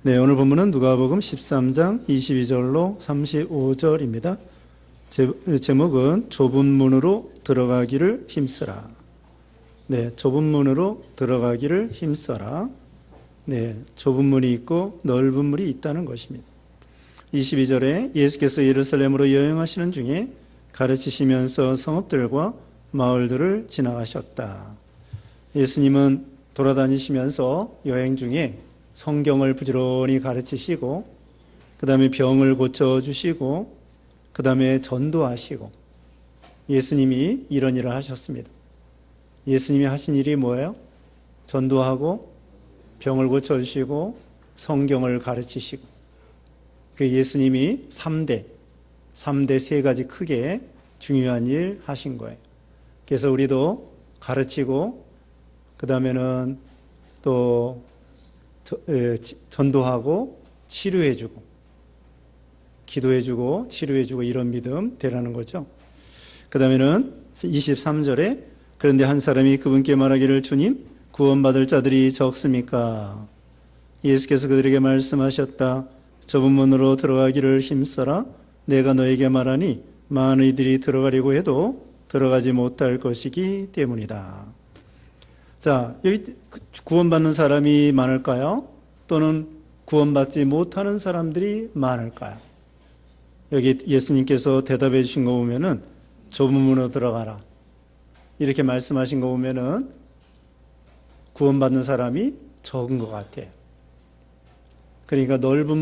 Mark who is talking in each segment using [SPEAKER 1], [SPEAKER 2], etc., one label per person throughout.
[SPEAKER 1] 네, 오늘 본문은 누가복음 13장 22절로 35절입니다. 제목은 좁은 문으로 들어가기를 힘쓰라. 네, 좁은 문으로 들어가기를 힘써라. 네, 좁은 문이 있고 넓은 문이 있다는 것입니다. 22절에 예수께서 예루살렘으로 여행하시는 중에 가르치시면서 성읍들과 마을들을 지나가셨다. 예수님은 돌아다니시면서 여행 중에 성경을 부지런히 가르치시고, 그 다음에 병을 고쳐주시고, 그 다음에 전도하시고, 예수님이 이런 일을 하셨습니다. 예수님이 하신 일이 뭐예요? 전도하고, 병을 고쳐주시고, 성경을 가르치시고. 그 예수님이 3대 세 가지 크게 중요한 일 하신 거예요. 그래서 우리도 가르치고, 그 다음에는 또 전도하고 치료해주고 기도해주고 치료해주고 이런 믿음 되라는 거죠. 그 다음에는 23절에 그런데 한 사람이 그분께 말하기를 주님 구원받을 자들이 적습니까? 예수께서 그들에게 말씀하셨다. 좁은 문으로 들어가기를 힘써라. 내가 너에게 말하니 많은 이들이 들어가려고 해도 들어가지 못할 것이기 때문이다. 자, 여기 구원받는 사람이 많을까요? 또는 구원받지 못하는 사람들이 많을까요? 여기 예수님께서 대답해 주신 거 보면은 좁은 문으로 들어가라. 이렇게 말씀하신 거 보면은 구원받는 사람이 적은 것 같아요. 그러니까 넓은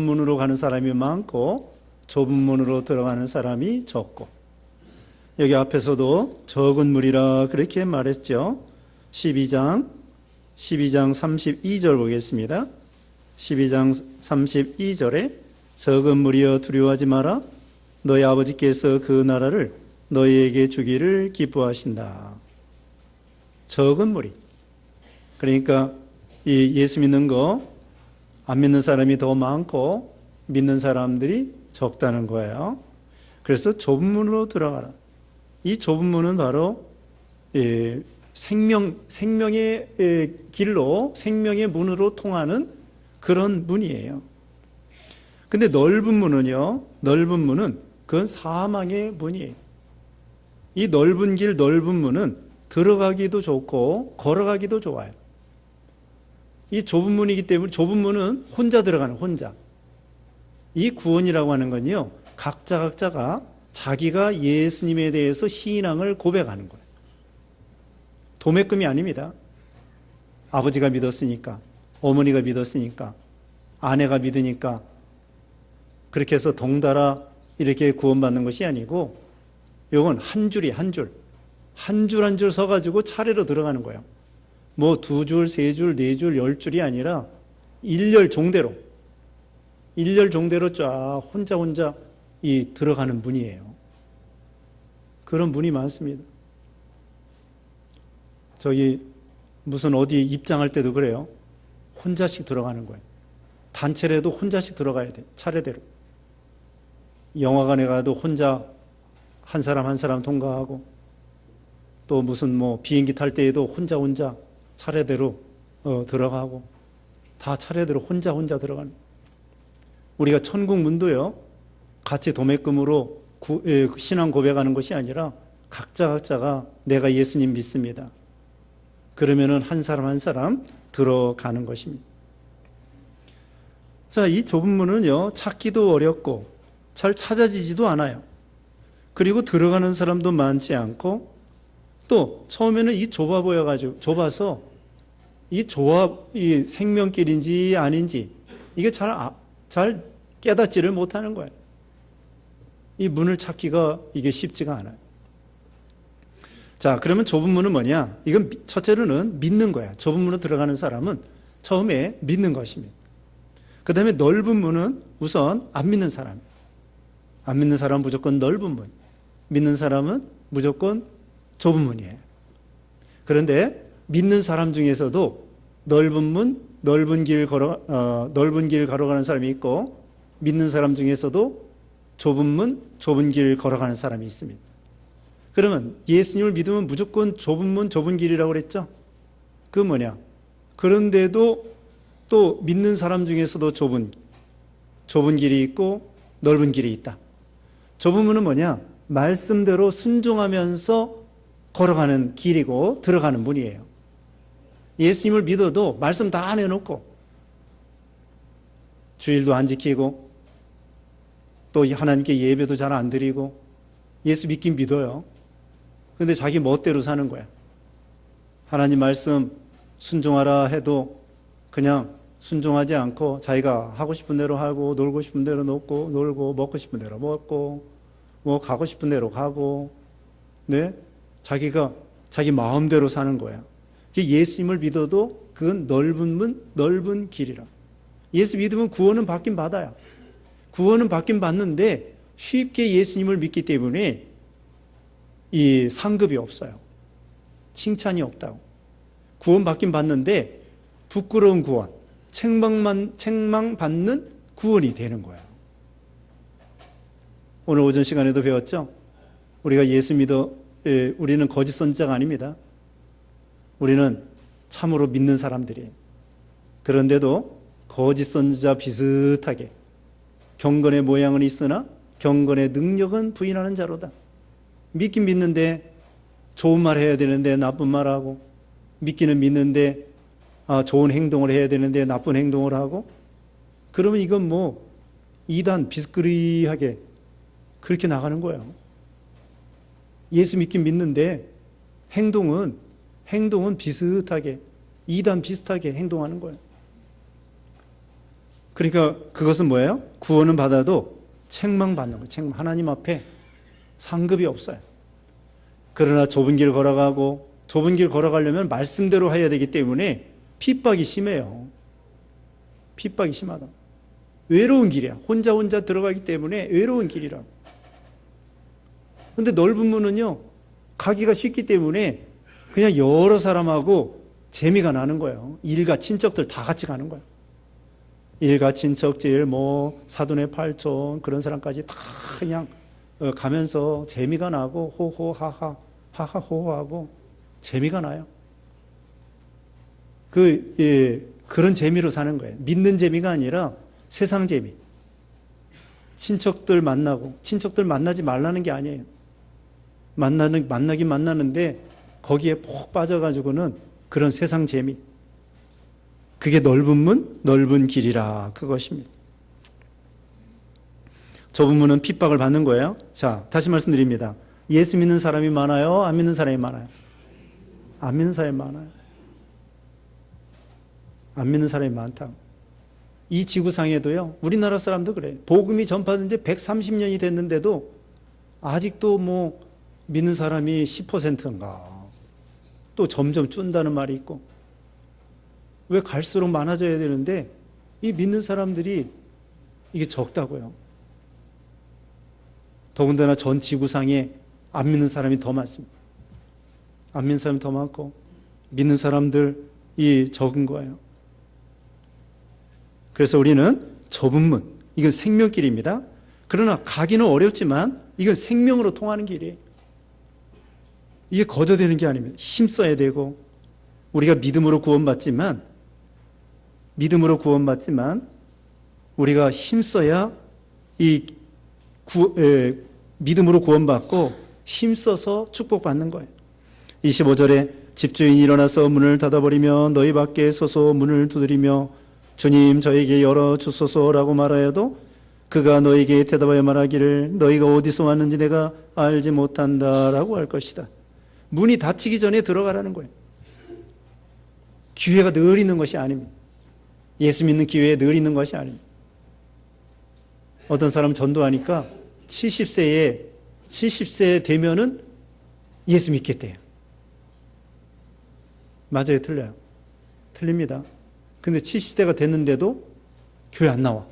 [SPEAKER 1] 문으로 가는 사람이 많고 좁은 문으로 들어가는 사람이 적고, 여기 앞에서도 적은 물이라 그렇게 말했죠. 12장 32절 보겠습니다. 12장 32절에 적은 물이여 두려워하지 마라. 너희 아버지께서 그 나라를 너희에게 주기를 기뻐하신다. 적은 무리. 그러니까 이 예수 믿는 거 안 믿는 사람이 더 많고 믿는 사람들이 적다는 거예요. 그래서 좁은 문으로 들어가라. 이 좁은 문은 바로 생명의 길로, 생명의 문으로 통하는 그런 문이에요. 근데 넓은 문은요, 넓은 문은 그건 사망의 문이에요. 이 넓은 길, 넓은 문은 들어가기도 좋고 걸어가기도 좋아요. 이 좁은 문이기 때문에 좁은 문은 혼자 들어가는, 혼자. 이 구원이라고 하는 건요, 각자가 자기가 예수님에 대해서 신앙을 고백하는 거예요. 도매금이 아닙니다. 아버지가 믿었으니까, 어머니가 믿었으니까, 아내가 믿으니까 그렇게 해서 덩달아 이렇게 구원받는 것이 아니고, 이건 한 줄이 한 줄, 한 줄 서가지고 차례로 들어가는 거예요. 뭐 2줄, 3줄, 4줄, 10줄이 아니라 일렬 종대로 쫙 혼자 이 들어가는 문이에요. 그런 문이 많습니다. 저기 무슨 어디 입장할 때도 그래요. 혼자씩 들어가는 거예요. 단체라도 혼자씩 들어가야 돼. 차례대로. 영화관에 가도 혼자 한 사람 통과하고, 또 무슨 뭐 비행기 탈 때에도 혼자 차례대로 들어가고, 다 차례대로 혼자 들어가는. 우리가 천국 문도요, 같이 도매금으로 신앙 고백하는 것이 아니라 각자가 내가 예수님 믿습니다. 그러면은 한 사람 들어가는 것입니다. 자, 이 좁은 문은요, 찾기도 어렵고 잘 찾아지지도 않아요. 그리고 들어가는 사람도 많지 않고, 또 처음에는 이 좁아서 이 생명길인지 아닌지 이게 잘 깨닫지를 못하는 거예요. 이 문을 찾기가 이게 쉽지가 않아요. 자, 그러면 좁은 문은 뭐냐? 이건 첫째로는 믿는 거야. 좁은 문으로 들어가는 사람은 처음에 믿는 것입니다. 그 다음에 넓은 문은 우선 안 믿는 사람은 무조건 넓은 문, 믿는 사람은 무조건 좁은 문이에요. 그런데 믿는 사람 중에서도 넓은 길 걸어가는 사람이 있고, 믿는 사람 중에서도 좁은 문, 좁은 길 걸어가는 사람이 있습니다. 그러면 예수님을 믿으면 무조건 좁은 문, 좁은 길이라고 그랬죠? 그 뭐냐? 그런데도 또 믿는 사람 중에서도 좁은 길이 있고 넓은 길이 있다. 좁은 문은 뭐냐? 말씀대로 순종하면서 걸어가는 길이고 들어가는 문이에요. 예수님을 믿어도 말씀 다 내놓고 주일도 안 지키고 또 하나님께 예배도 잘 안 드리고 예수 믿긴 믿어요. 근데 자기 멋대로 사는 거야. 하나님 말씀 순종하라 해도 그냥 순종하지 않고 자기가 하고 싶은 대로 하고 놀고 싶은 대로 놀고 먹고 싶은 대로 먹고 뭐 가고 싶은 대로 가고 네? 자기가 자기 마음대로 사는 거야. 예수님을 믿어도 그건 넓은 문, 넓은 길이라. 예수 믿으면 구원은 받긴 받아요. 구원은 받긴 받는데 쉽게 예수님을 믿기 때문에 이 상급이 없어요. 칭찬이 없다고. 구원 받긴 받는데 부끄러운 구원, 책망받는 구원이 되는 거예요. 오늘 오전 시간에도 배웠죠? 우리가 예수 믿어, 우리는 거짓 선지자가 아닙니다. 우리는 참으로 믿는 사람들이에요. 그런데도 거짓 선지자 비슷하게 경건의 모양은 있으나 경건의 능력은 부인하는 자로다. 믿긴 믿는데 좋은 말 해야 되는데 나쁜 말 하고, 믿기는 믿는데 좋은 행동을 해야 되는데 나쁜 행동을 하고, 그러면 이건 뭐 이단 비스그리하게 그렇게 나가는 거예요. 예수 믿긴 믿는데 행동은 비슷하게 이단 비슷하게 행동하는 거예요. 그러니까 그것은 뭐예요? 구원은 받아도 책망받는 거예요. 책망. 하나님 앞에 상급이 없어요. 그러나 좁은 길 걸어가고, 좁은 길 걸어가려면 말씀대로 해야 되기 때문에 핍박이 심해요. 핍박이 심하다. 외로운 길이야. 혼자 들어가기 때문에 외로운 길이라. 근데 넓은 문은요, 가기가 쉽기 때문에 그냥 여러 사람하고 재미가 나는 거예요. 일가 친척들 다 같이 가는 거예요. 일가 친척질, 뭐 사돈의 팔촌 그런 사람까지 다 그냥 가면서 재미가 나고 호호하하 하하호호하고 재미가 나요. 그런 재미로 사는 거예요. 믿는 재미가 아니라 세상 재미. 친척들 만나고, 친척들 만나지 말라는 게 아니에요. 만나긴 만나는데 거기에 푹 빠져가지고는 그런 세상 재미. 그게 넓은 문, 넓은 길이라 그것입니다. 좁은 문은 핍박을 받는 거예요. 자, 다시 말씀드립니다. 예수 믿는 사람이 많아요? 안 믿는 사람이 많아요? 안 믿는 사람이 많아요. 안 믿는 사람이 많다. 이 지구상에도요, 우리나라 사람도 그래요. 복음이 전파된 지 130년이 됐는데도 아직도 뭐 믿는 사람이 10%인가. 또 점점 준다는 말이 있고. 왜 갈수록 많아져야 되는데 이 믿는 사람들이 이게 적다고요. 더군다나 전 지구상에 안 믿는 사람이 더 많습니다. 안 믿는 사람이 더 많고 믿는 사람들이 적은 거예요. 그래서 우리는 좁은 문, 이건 생명길입니다. 그러나 가기는 어렵지만 이건 생명으로 통하는 길이에요. 이게 거저되는 게 아닙니다. 힘써야 되고, 우리가 믿음으로 구원받지만 우리가 힘써야 믿음으로 구원받고 힘써서 축복받는 거예요. 25절에 집주인이 일어나서 문을 닫아버리며 너희 밖에 서서 문을 두드리며 주님 저에게 열어주소서라고 말하여도 그가 너에게 대답하여 말하기를 너희가 어디서 왔는지 내가 알지 못한다라고 할 것이다. 문이 닫히기 전에 들어가라는 거예요. 기회가 늘 있는 것이 아닙니다. 예수 믿는 기회에 늘 있는 것이 아닙니다. 어떤 사람 전도하니까 70세 되면은 예수 믿겠대요. 맞아요? 틀려요? 틀립니다. 근데 70대가 됐는데도 교회 안 나와.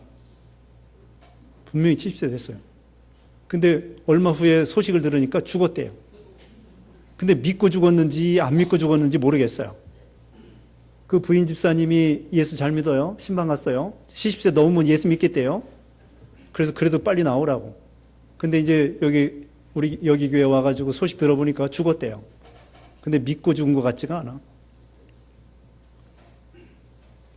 [SPEAKER 1] 분명히 70세 됐어요. 근데 얼마 후에 소식을 들으니까 죽었대요. 근데 믿고 죽었는지 안 믿고 죽었는지 모르겠어요. 그 부인 집사님이 예수 잘 믿어요. 신방 갔어요. 70세 넘으면 예수 믿겠대요. 그래서 그래도 빨리 나오라고. 근데 이제 여기 교회 와가지고 소식 들어보니까 죽었대요. 근데 믿고 죽은 것 같지가 않아.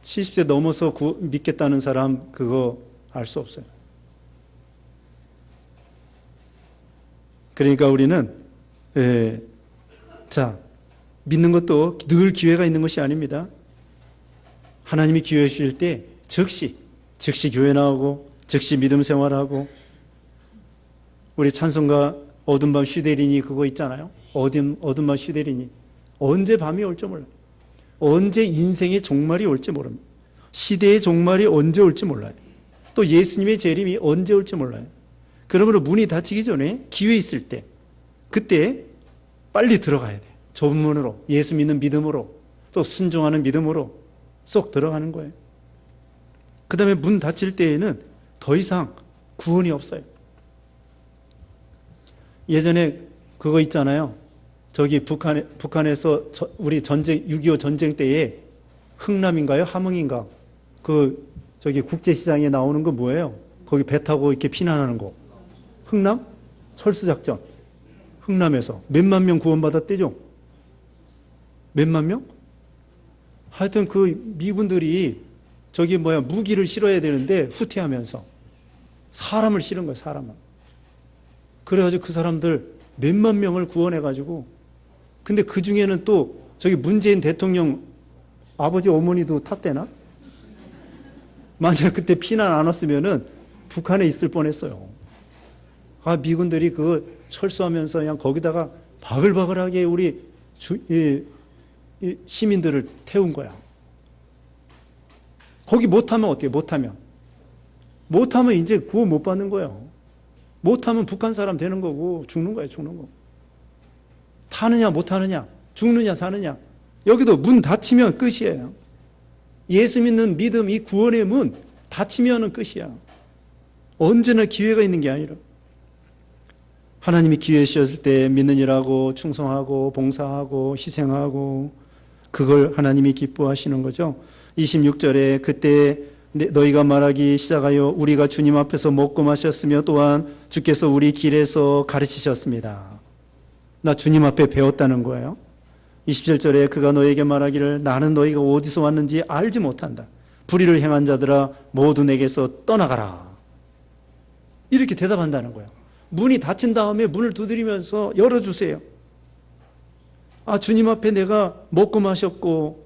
[SPEAKER 1] 70세 넘어서 믿겠다는 사람 그거 알 수 없어요. 그러니까 우리는 믿는 것도 늘 기회가 있는 것이 아닙니다. 하나님이 기회 주실 때 즉시 교회 나오고 즉시 믿음 생활하고, 우리 찬송가 어두운 밤 쉬되리니 그거 있잖아요. 어두운 밤 쉬되리니, 언제 밤이 올지 몰라요. 언제 인생의 종말이 올지 모릅니다. 시대의 종말이 언제 올지 몰라요. 또 예수님의 재림이 언제 올지 몰라요. 그러므로 문이 닫히기 전에 기회 있을 때, 그때 빨리 들어가야 돼요. 좁은 문으로, 예수 믿는 믿음으로, 또 순종하는 믿음으로 쏙 들어가는 거예요. 그 다음에 문 닫힐 때에는 더 이상 구원이 없어요. 예전에 그거 있잖아요. 저기 북한에서 우리 6.25 전쟁 때에 흥남인가요? 함흥인가? 저기 국제시장에 나오는 거 뭐예요? 거기 배 타고 이렇게 피난하는 거. 흥남? 철수작전. 흥남에서 몇만 명 구원받았대죠? 몇만 명? 하여튼 미군들이 무기를 실어야 되는데 후퇴하면서 사람을 실은 거예요, 사람을. 그래가지고 그 사람들 몇만 명을 구원해가지고, 근데 그 중에는 또 저기 문재인 대통령 아버지 어머니도 탔대나? 만약 그때 피난 안 왔으면은 북한에 있을 뻔했어요. 미군들이 철수하면서 그냥 거기다가 바글바글하게 우리 시민들을 태운 거야. 거기 못하면 어때요? 못하면 이제 구원 못 받는 거예요. 못하면 북한 사람 되는 거고 죽는 거예요, 죽는 거. 타느냐 못하느냐, 죽느냐 사느냐. 여기도 문 닫히면 끝이에요. 예수 믿는 믿음, 이 구원의 문 닫히면 끝이야. 언제나 기회가 있는 게 아니라, 하나님이 기회 주셨을 때 믿는 일하고 충성하고 봉사하고 희생하고, 그걸 하나님이 기뻐하시는 거죠. 26절에 그때 너희가 말하기 시작하여 우리가 주님 앞에서 먹고 마셨으며 또한 주께서 우리 길에서 가르치셨습니다. 나 주님 앞에 배웠다는 거예요. 27절에 그가 너에게 말하기를 나는 너희가 어디서 왔는지 알지 못한다. 불의를 행한 자들아 모두 내게서 떠나가라. 이렇게 대답한다는 거예요. 문이 닫힌 다음에 문을 두드리면서 열어주세요. 주님 앞에 내가 먹고 마셨고,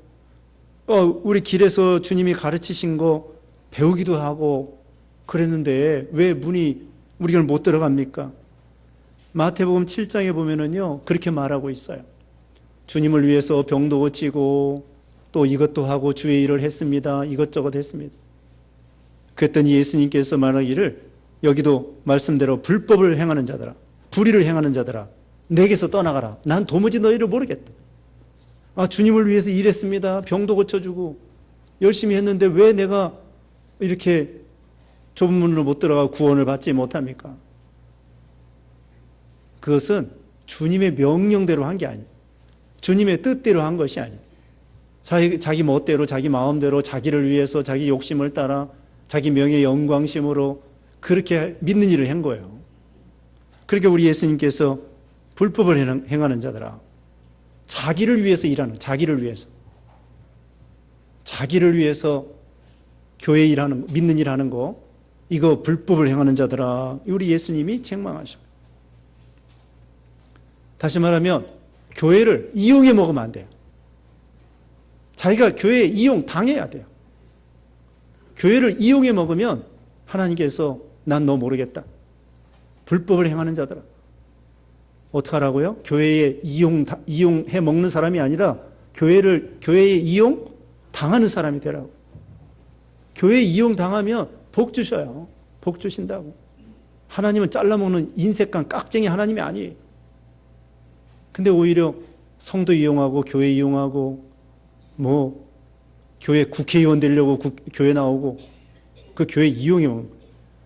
[SPEAKER 1] 우리 길에서 주님이 가르치신 거 배우기도 하고 그랬는데 왜 우리가 못 들어갑니까? 마태복음 7장에 보면은요, 그렇게 말하고 있어요. 주님을 위해서 병도 고치고 또 이것도 하고 주의 일을 했습니다. 이것저것 했습니다. 그랬더니 예수님께서 말하기를, 여기도 말씀대로 불법을 행하는 자들아, 불의를 행하는 자들아, 내게서 떠나가라. 난 도무지 너희를 모르겠다. 주님을 위해서 일했습니다. 병도 고쳐주고 열심히 했는데 왜 내가 이렇게 좁은 문으로 못 들어가 구원을 받지 못합니까? 그것은 주님의 명령대로 한 게 아니에요. 주님의 뜻대로 한 것이 아니에요. 자기 멋대로, 자기 마음대로, 자기를 위해서, 자기 욕심을 따라, 자기 명예 영광심으로 그렇게 믿는 일을 한 거예요. 그러니까 우리 예수님께서 불법을 행하는 자들아, 자기를 위해서 일하는, 자기를 위해서 교회 일하는, 믿는 일 하는 거, 이거 불법을 행하는 자들아, 우리 예수님이 책망하셔. 다시 말하면 교회를 이용해 먹으면 안 돼요. 자기가 교회에 이용 당해야 돼요. 교회를 이용해 먹으면 하나님께서 난 너 모르겠다. 불법을 행하는 자들아. 어떡하라고요? 교회에 이용해 먹는 사람이 아니라 교회에 이용 당하는 사람이 되라고. 교회에 이용 당하면 복 주셔요. 복 주신다고. 하나님은 잘라먹는 인색한 깍쟁이 하나님이 아니에요. 근데 오히려 성도 이용하고 교회 이용하고 교회 국회의원 되려고 교회 나오고 그 교회 이용해 먹는 거예요.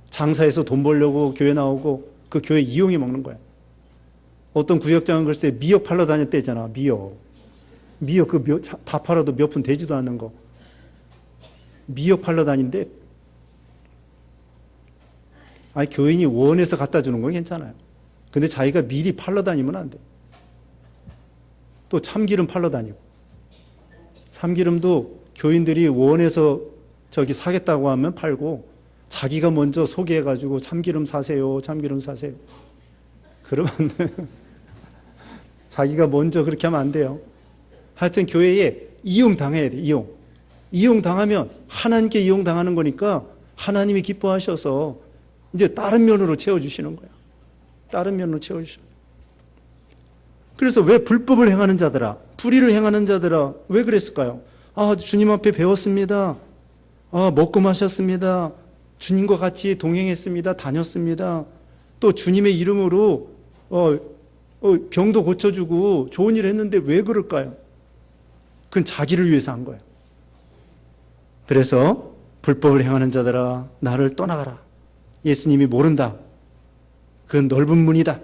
[SPEAKER 1] 장사해서 돈 벌려고 교회 나오고 그 교회 이용해 먹는 거예요. 어떤 구역장은 글쎄 미역 팔러 다녔대잖아. 미역 다 팔아도 몇 푼 되지도 않는 거. 미역 팔러 다닌대. 교인이 원해서 갖다 주는 건 괜찮아요. 근데 자기가 미리 팔러 다니면 안 돼. 또 참기름 팔러 다니고. 참기름도 교인들이 원해서 저기 사겠다고 하면 팔고 자기가 먼저 소개해가지고 참기름 사세요, 참기름 사세요. 그러면 자기가 먼저 그렇게 하면 안 돼요. 하여튼 교회에 이용당해야 돼, 이용당하면 하나님께 이용당하는 거니까 하나님이 기뻐하셔서 이제 다른 면으로 채워주시는 거예요. 다른 면으로 채워주시는 거예요. 그래서 왜 불법을 행하는 자들아, 불의를 행하는 자들아, 왜 그랬을까요? 주님 앞에 배웠습니다. 먹고 마셨습니다. 주님과 같이 동행했습니다. 다녔습니다. 또 주님의 이름으로 병도 고쳐주고 좋은 일 했는데 왜 그럴까요? 그건 자기를 위해서 한 거예요. 그래서 불법을 행하는 자들아 나를 떠나가라. 예수님이 모른다. 그건 넓은 문이다.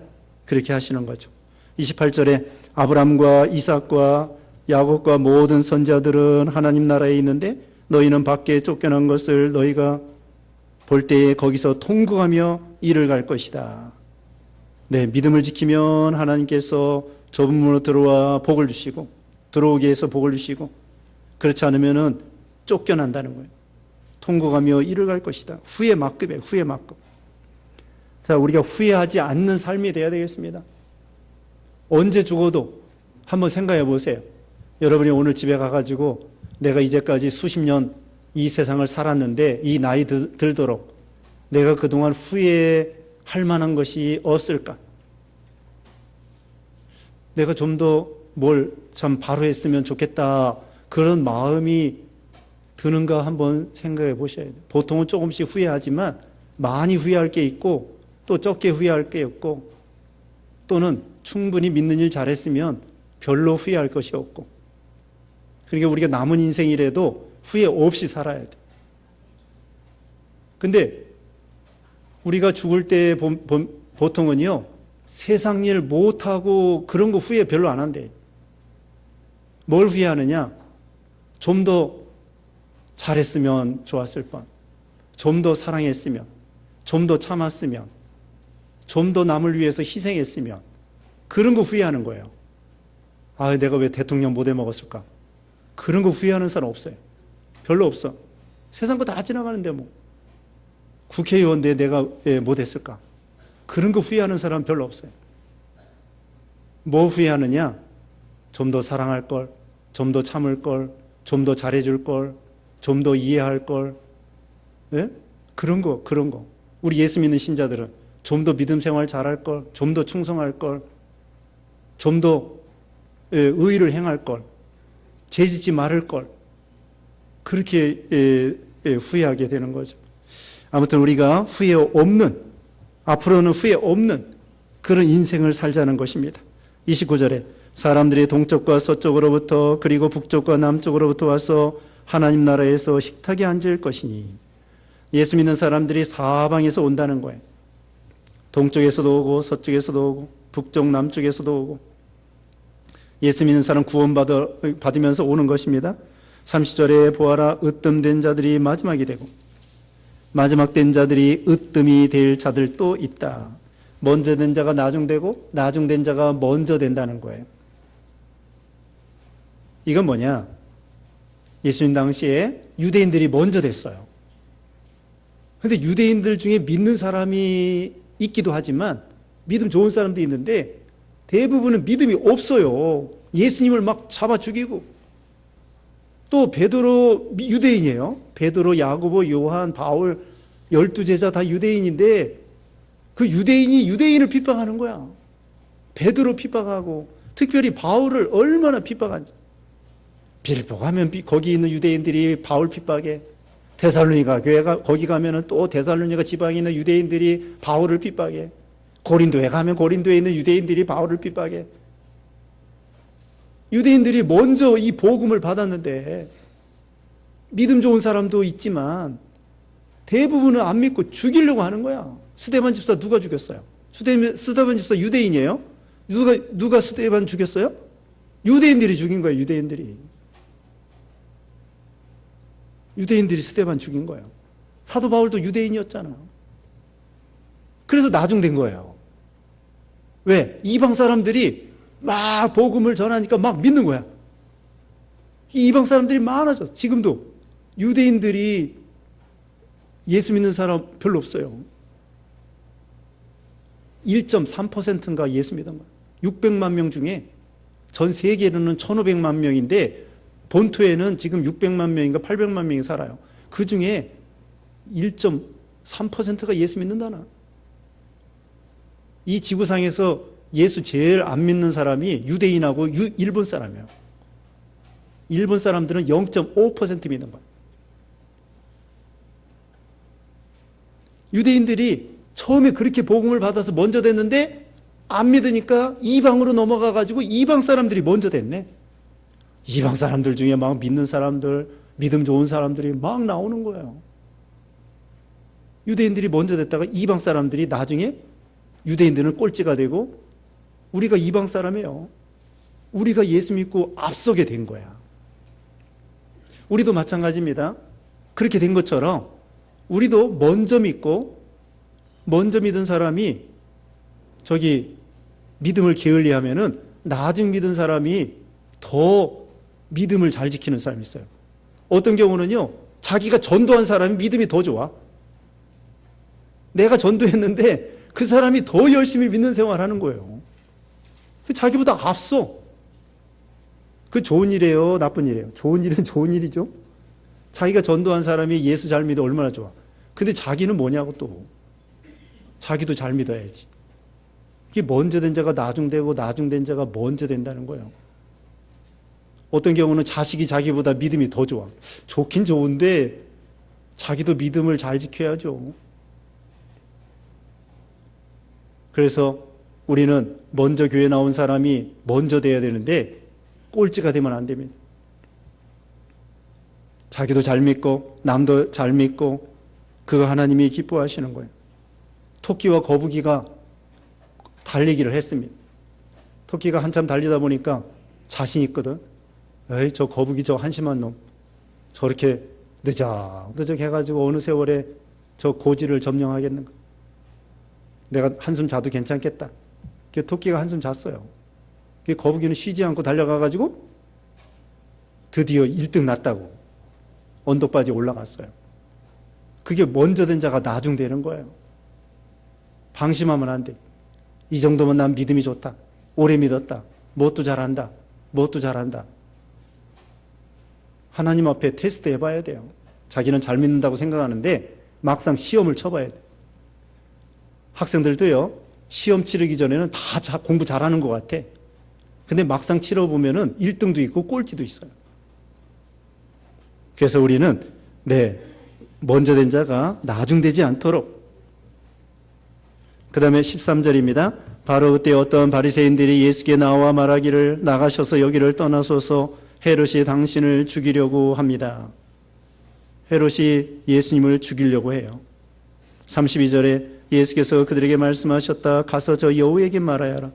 [SPEAKER 1] 그렇게 하시는 거죠. 28절에 아브람과 이삭과 야곱과 모든 선지자들은 하나님 나라에 있는데 너희는 밖에 쫓겨난 것을 너희가 볼 때에 거기서 통곡하며 이를 갈 것이다. 네, 믿음을 지키면 하나님께서 좁은 문으로 들어와 복을 주시고 들어오게 해서 복을 주시고 그렇지 않으면은 쫓겨난다는 거예요. 통곡하며 이를 갈 것이다. 후회 막급이에요. 후회 막급. 자, 우리가 후회하지 않는 삶이 되어야 되겠습니다. 언제 죽어도 한번 생각해 보세요. 여러분이 오늘 집에 가가지고 내가 이제까지 수십 년 이 세상을 살았는데 이 나이 들도록 내가 그동안 후회할 만한 것이 없을까? 내가 좀 더 뭘 참 바로 했으면 좋겠다. 그런 마음이 드는가 한번 생각해 보셔야 돼요. 보통은 조금씩 후회하지만 많이 후회할 게 있고 또 적게 후회할 게 있고 또는 충분히 믿는 일 잘했으면 별로 후회할 것이 없고 그러니까 우리가 남은 인생이라도 후회 없이 살아야 돼. 근데 우리가 죽을 때 보통은요 세상 일 못하고 그런 거 후회 별로 안 한대. 뭘 후회하느냐? 좀 더 잘했으면 좋았을 뻔, 좀 더 사랑했으면, 좀 더 참았으면, 좀 더 남을 위해서 희생했으면 그런 거 후회하는 거예요. 내가 왜 대통령 못 해먹었을까? 그런 거 후회하는 사람 없어요. 별로 없어. 세상 거 다 지나가는데 뭐. 국회의원 내가 왜 못했을까? 그런 거 후회하는 사람 별로 없어요. 뭐 후회하느냐? 좀 더 사랑할 걸, 좀 더 참을 걸, 좀 더 잘해줄 걸, 좀 더 이해할 걸. 예? 그런 거. 우리 예수 믿는 신자들은 좀 더 믿음 생활 잘할 걸, 좀 더 충성할 걸, 좀 더 의의를 행할 걸, 죄짓지 말을 걸. 그렇게 후회하게 되는 거죠. 아무튼 우리가 후회 없는, 앞으로는 후회 없는 그런 인생을 살자는 것입니다. 29절에 사람들이 동쪽과 서쪽으로부터 그리고 북쪽과 남쪽으로부터 와서 하나님 나라에서 식탁에 앉을 것이니 예수 믿는 사람들이 사방에서 온다는 거예요. 동쪽에서도 오고 서쪽에서도 오고 북쪽 남쪽에서도 오고 예수 믿는 사람 구원받으면서 오는 것입니다. 30절에 보아라 으뜸된 자들이 마지막이 되고 마지막 된 자들이 으뜸이 될 자들도 있다. 먼저 된 자가 나중되고 나중된 자가 먼저 된다는 거예요. 이건 뭐냐? 예수님 당시에 유대인들이 먼저 됐어요. 그런데 유대인들 중에 믿는 사람이 있기도 하지만 믿음 좋은 사람도 있는데 대부분은 믿음이 없어요. 예수님을 막 잡아 죽이고 또 베드로 유대인이에요. 베드로, 야고보, 요한, 바울 12제자 다 유대인인데 그 유대인이 유대인을 핍박하는 거야. 베드로 핍박하고 특별히 바울을 얼마나 핍박한지. 빌보 가면 거기 있는 유대인들이 바울 핍박해. 데살로니가 교회가 거기 가면은 또 데살로니가 지방에 있는 유대인들이 바울을 핍박해. 고린도에 가면 고린도에 있는 유대인들이 바울을 핍박해. 유대인들이 먼저 이 복음을 받았는데 믿음 좋은 사람도 있지만 대부분은 안 믿고 죽이려고 하는 거야. 스데반 집사 누가 죽였어요? 스데반 집사 유대인이에요? 누가 스데반 죽였어요? 유대인들이 죽인 거예요. 유대인들이 스데반 죽인 거예요. 사도 바울도 유대인이었잖아. 그래서 나중된 거예요. 왜? 이방 사람들이 막 복음을 전하니까 막 믿는 거야. 이방 사람들이 많아졌어. 지금도 유대인들이 예수 믿는 사람 별로 없어요. 1.3%인가 예수 믿은 거예요. 600만 명 중에 전 세계로는 1,500만 명인데 본토에는 지금 600만 명인가 800만 명이 살아요. 그 중에 1.3%가 예수 믿는다나. 이 지구상에서 예수 제일 안 믿는 사람이 유대인하고 일본 사람이에요. 일본 사람들은 0.5% 믿는 거예요. 유대인들이 처음에 그렇게 복음을 받아서 먼저 됐는데 안 믿으니까 이방으로 넘어가 가지고 이방 사람들이 먼저 됐네. 이방 사람들 중에 막 믿는 사람들, 믿음 좋은 사람들이 막 나오는 거예요. 유대인들이 먼저 됐다가 이방 사람들이 나중에 유대인들은 꼴찌가 되고 우리가 이방 사람이에요. 우리가 예수 믿고 앞서게 된 거야. 우리도 마찬가지입니다. 그렇게 된 것처럼 우리도 먼저 믿고 먼저 믿은 사람이 저기 믿음을 게을리하면은 나중 믿은 사람이 더 믿음을 잘 지키는 사람이 있어요. 어떤 경우는요, 자기가 전도한 사람이 믿음이 더 좋아. 내가 전도했는데 그 사람이 더 열심히 믿는 생활을 하는 거예요. 자기보다 앞서. 그 좋은 일이에요, 나쁜 일이에요? 좋은 일은 좋은 일이죠. 자기가 전도한 사람이 예수 잘 믿어 얼마나 좋아. 근데 자기는 뭐냐고 또. 자기도 잘 믿어야지. 이게 먼저 된 자가 나중되고 나중된 자가 먼저 된다는 거예요. 어떤 경우는 자식이 자기보다 믿음이 더 좋아. 좋긴 좋은데 자기도 믿음을 잘 지켜야죠. 그래서 우리는 먼저 교회 나온 사람이 먼저 돼야 되는데 꼴찌가 되면 안 됩니다. 자기도 잘 믿고 남도 잘 믿고 그거 하나님이 기뻐하시는 거예요. 토끼와 거북이가 달리기를 했습니다. 토끼가 한참 달리다 보니까 자신 있거든. 에이, 저 거북이 저 한심한 놈. 저렇게 느적느적 해가지고 어느 세월에 저 고지를 점령하겠는가. 내가 한숨 자도 괜찮겠다. 토끼가 한숨 잤어요. 거북이는 쉬지 않고 달려가가지고 드디어 1등 났다고 언덕바지에 올라갔어요. 그게 먼저 된 자가 나중 되는 거예요. 방심하면 안 돼. 이 정도면 난 믿음이 좋다. 오래 믿었다. 뭣도 잘한다. 뭣도 잘한다. 하나님 앞에 테스트 해봐야 돼요. 자기는 잘 믿는다고 생각하는데 막상 시험을 쳐봐야 돼. 학생들도요, 시험 치르기 전에는 다 공부 잘하는 것 같아. 근데 막상 치러보면은 1등도 있고 꼴찌도 있어요. 그래서 우리는 먼저 된 자가 나중되지 않도록. 그 다음에 13절입니다. 바로 그때 어떤 바리새인들이 예수께 나와 말하기를 나가셔서 여기를 떠나소서 헤롯이 당신을 죽이려고 합니다. 헤롯이 예수님을 죽이려고 해요. 32절에 예수께서 그들에게 말씀하셨다. 가서 저 여우에게 말하여 하라.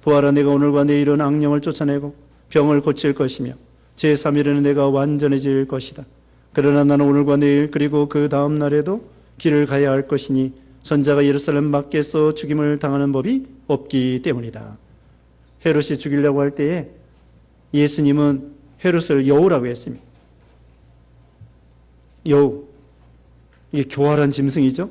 [SPEAKER 1] 보아라, 내가 오늘과 내일은 악령을 쫓아내고 병을 고칠 것이며 제3일에는 내가 완전해질 것이다. 그러나 나는 오늘과 내일 그리고 그 다음 날에도 길을 가야 할 것이니 선자가 예루살렘 밖에서 죽임을 당하는 법이 없기 때문이다. 헤롯이 죽이려고 할 때에 예수님은 헤롯을 여우라고 했습니다. 여우. 이게 교활한 짐승이죠.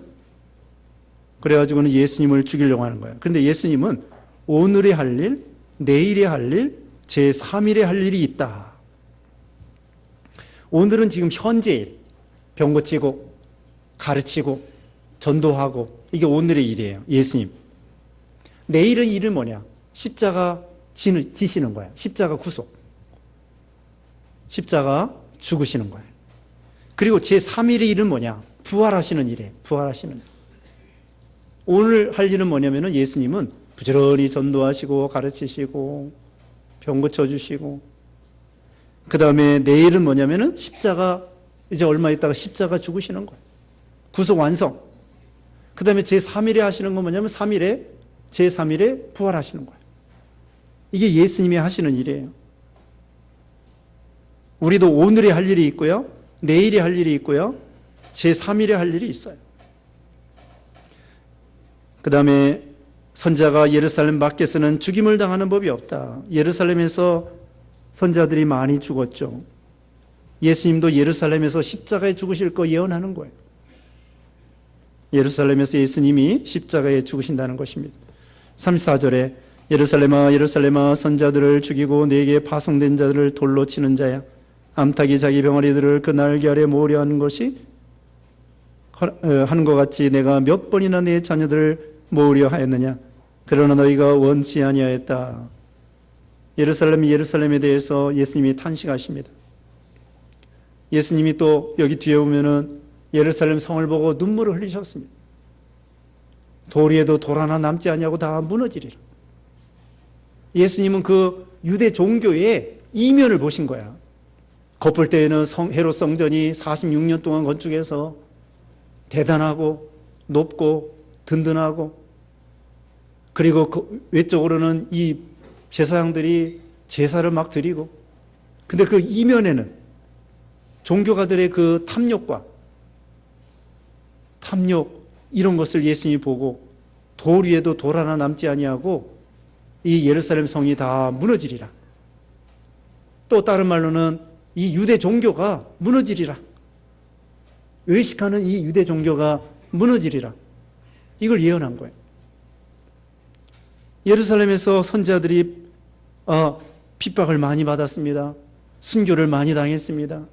[SPEAKER 1] 그래가지고는 예수님을 죽이려고 하는 거예요. 그런데 예수님은 오늘에 할 일, 내일에 할 일, 제3일에 할 일이 있다. 오늘은 지금 현재일. 병 고치고, 가르치고, 전도하고, 이게 오늘의 일이에요. 예수님. 내일의 일은 뭐냐? 십자가 지시는 거예요. 십자가 구속. 십자가 죽으시는 거예요. 그리고 제3일의 일은 뭐냐? 부활하시는 일이에요. 부활하시는 일. 오늘 할 일은 뭐냐면은 예수님은 부지런히 전도하시고 가르치시고 병 고쳐주시고, 그 다음에 내일은 뭐냐면은 십자가, 이제 얼마 있다가 십자가 죽으시는 거예요. 구속 완성. 그 다음에 제3일에 하시는 건 뭐냐면 제3일에 부활하시는 거예요. 이게 예수님이 하시는 일이에요. 우리도 오늘에 할 일이 있고요, 내일에 할 일이 있고요, 제3일에 할 일이 있어요. 그 다음에 선자가 예루살렘 밖에서는 죽임을 당하는 법이 없다. 예루살렘에서 선자들이 많이 죽었죠. 예수님도 예루살렘에서 십자가에 죽으실 거 예언하는 거예요. 예루살렘에서 예수님이 십자가에 죽으신다는 것입니다. 34절에 예루살렘아 예루살렘아 선자들을 죽이고 네게 파송된 자들을 돌로 치는 자야 암탉이 자기 병아리들을 그 날개 아래 모으려 하는 것 같이 내가 몇 번이나 내 자녀들을 모으려 하였느냐 그러나 너희가 원치 아니하였다. 예루살렘에 대해서 예수님이 탄식하십니다. 예수님이 또 여기 뒤에 보면은 예루살렘 성을 보고 눈물을 흘리셨습니다. 돌 위에도 돌 하나 남지 아니하고 다 무너지리라. 예수님은 그 유대 종교의 이면을 보신 거야. 겉볼 때에는 헤롯 성전이 46년 동안 건축해서 대단하고 높고 든든하고 그리고 그 외적으로는 이 제사장들이 제사를 막 드리고 근데 그 이면에는 종교가들의 그 탐욕 이런 것을 예수님이 보고 돌 위에도 돌 하나 남지 아니하고 이 예루살렘 성이 다 무너지리라. 또 다른 말로는 이 유대 종교가 무너지리라. 외식하는 이 유대 종교가 무너지리라. 이걸 예언한 거예요. 예루살렘에서 선지자들이 핍박을 많이 받았습니다. 순교를 많이 당했습니다.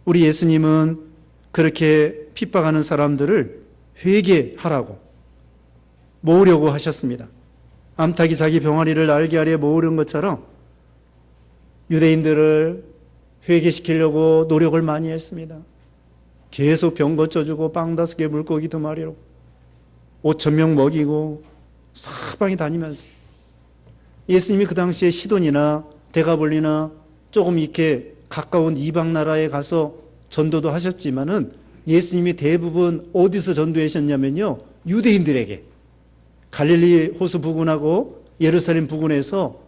[SPEAKER 1] 우리 예수님은 그렇게 핍박하는 사람들을 회개하라고 모으려고 하셨습니다. 암탉이 자기 병아리를 날개 아래 모으는 것처럼 유대인들을 회개시키려고 노력을 많이 했습니다. 계속 병 고쳐주고 빵 5개 물고기 2마리로 5,000명 먹이고 사방에 다니면서 예수님이 그 당시에 시돈이나 데가볼리나 조금 이렇게 가까운 이방 나라에 가서 전도도 하셨지만은 예수님이 대부분 어디서 전도하셨냐면요. 유대인들에게 갈릴리 호수 부근하고 예루살렘 부근에서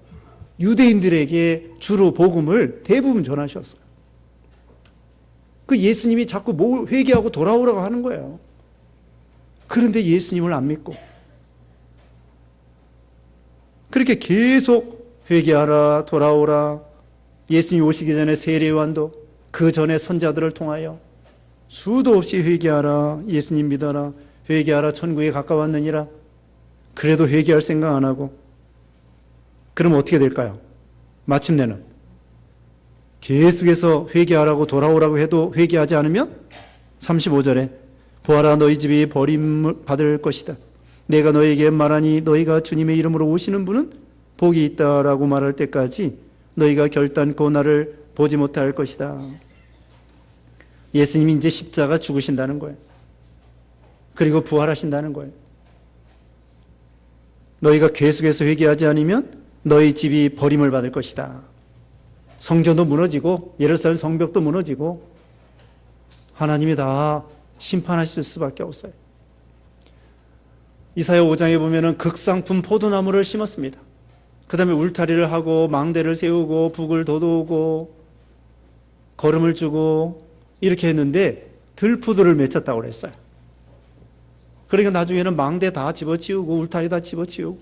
[SPEAKER 1] 유대인들에게 주로 복음을 대부분 전하셨어요. 그 예수님이 자꾸 회개하고 돌아오라고 하는 거예요. 그런데 예수님을 안 믿고 그렇게 계속 회개하라 돌아오라. 예수님이 오시기 전에 세례요한도 그 전에 선자들을 통하여 수도 없이 회개하라 예수님 믿어라 회개하라 천국에 가까웠느니라. 그래도 회개할 생각 안 하고 그러면 어떻게 될까요? 마침내는 계속해서 회개하라고 돌아오라고 해도 회개하지 않으면 35절에 보아라 너희 집이 버림을 받을 것이다. 내가 너희에게 말하니 너희가 주님의 이름으로 오시는 분은 복이 있다라고 말할 때까지 너희가 결단코 나를 보지 못할 것이다. 예수님이 이제 십자가 죽으신다는 거예요. 그리고 부활하신다는 거예요. 너희가 계속해서 회개하지 않으면 너희 집이 버림을 받을 것이다. 성전도 무너지고 예루살렘 성벽도 무너지고 하나님이 다 심판하실 수밖에 없어요. 이사야 5장에 보면은 극상품 포도나무를 심었습니다. 그 다음에 울타리를 하고 망대를 세우고 북을 돋우고 거름을 주고 이렇게 했는데 들포도를 맺혔다고 그랬어요. 그러니까 나중에는 망대 다 집어치우고 울타리 다 집어치우고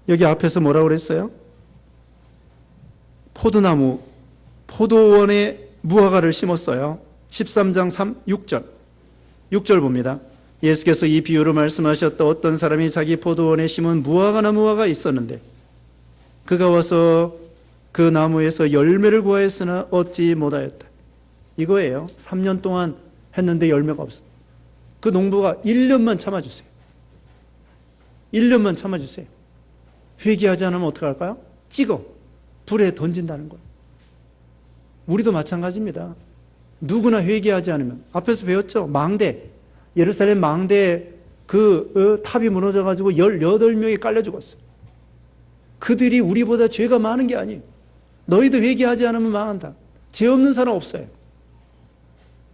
[SPEAKER 1] 여기 앞에서 뭐라고 그랬어요? 포도나무, 포도원에 무화과를 심었어요. 13장 6절 봅니다. 예수께서 이 비유로 말씀하셨다. 어떤 사람이 자기 포도원에 심은 무화과나무가 있었는데 그가 와서 그 나무에서 열매를 구하였으나 얻지 못하였다. 이거예요. 3년 동안 했는데 열매가 없어. 그 농부가 1년만 참아주세요. 1년만 참아주세요. 회개하지 않으면 어떡할까요? 찍어 불에 던진다는 거예요. 우리도 마찬가지입니다. 누구나 회개하지 않으면 앞에서 배웠죠. 망대 예루살렘 망대 그 탑이 무너져가지고 18명이 깔려 죽었어요. 그들이 우리보다 죄가 많은 게 아니에요. 너희도 회개하지 않으면 망한다. 죄 없는 사람 없어요.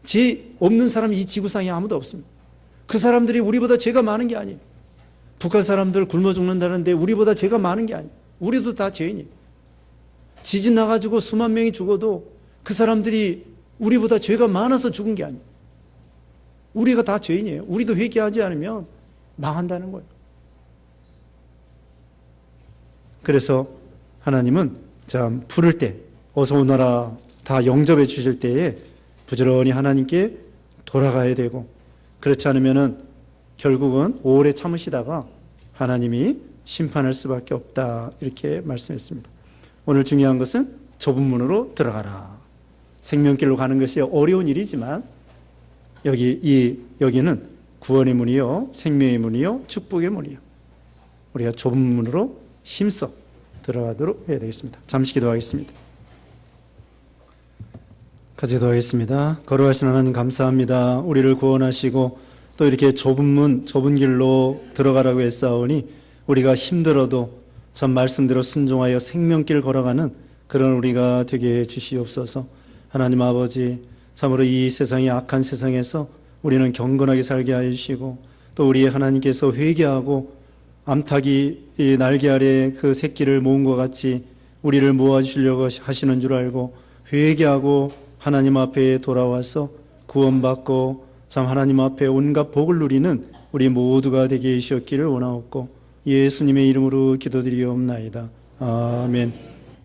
[SPEAKER 1] 죄 없는 사람이 이 지구상에 아무도 없습니다. 그 사람들이 우리보다 죄가 많은 게 아니에요. 북한 사람들 굶어 죽는다는데 우리보다 죄가 많은 게 아니에요. 우리도 다 죄인이에요. 지진 나가지고 수만 명이 죽어도 그 사람들이 우리보다 죄가 많아서 죽은 게 아니에요. 우리가 다 죄인이에요. 우리도 회개하지 않으면 망한다는 거예요. 그래서 하나님은 참 부를 때 어서 오너라 다 영접해 주실 때에 부지런히 하나님께 돌아가야 되고, 그렇지 않으면은 결국은 오래 참으시다가 하나님이 심판할 수밖에 없다, 이렇게 말씀했습니다. 오늘 중요한 것은 좁은 문으로 들어가라. 생명길로 가는 것이 어려운 일이지만 여기는 구원의 문이요, 생명의 문이요, 축복의 문이요. 우리가 좁은 문으로 힘써 들어가도록 해야 되겠습니다. 잠시 기도하겠습니다. 같이 기도하겠습니다. 거룩하신 하나님 감사합니다. 우리를 구원하시고 또 이렇게 좁은 문, 좁은 길로 들어가라고 했사오니 우리가 힘들어도 전 말씀대로 순종하여 생명길 걸어가는 그런 우리가 되게 해 주시옵소서. 하나님 아버지, 참으로 이 세상이 악한 세상에서 우리는 경건하게 살게 하여 주시고, 또 우리 하나님께서 회개하고 암탉이 날개 아래 그 새끼를 모은 것 같이 우리를 모아주시려고 하시는 줄 알고 회개하고 하나님 앞에 돌아와서 구원받고 참 하나님 앞에 온갖 복을 누리는 우리 모두가 되게 해주셨기를 원하옵고 예수님의 이름으로 기도드리옵나이다. 아멘.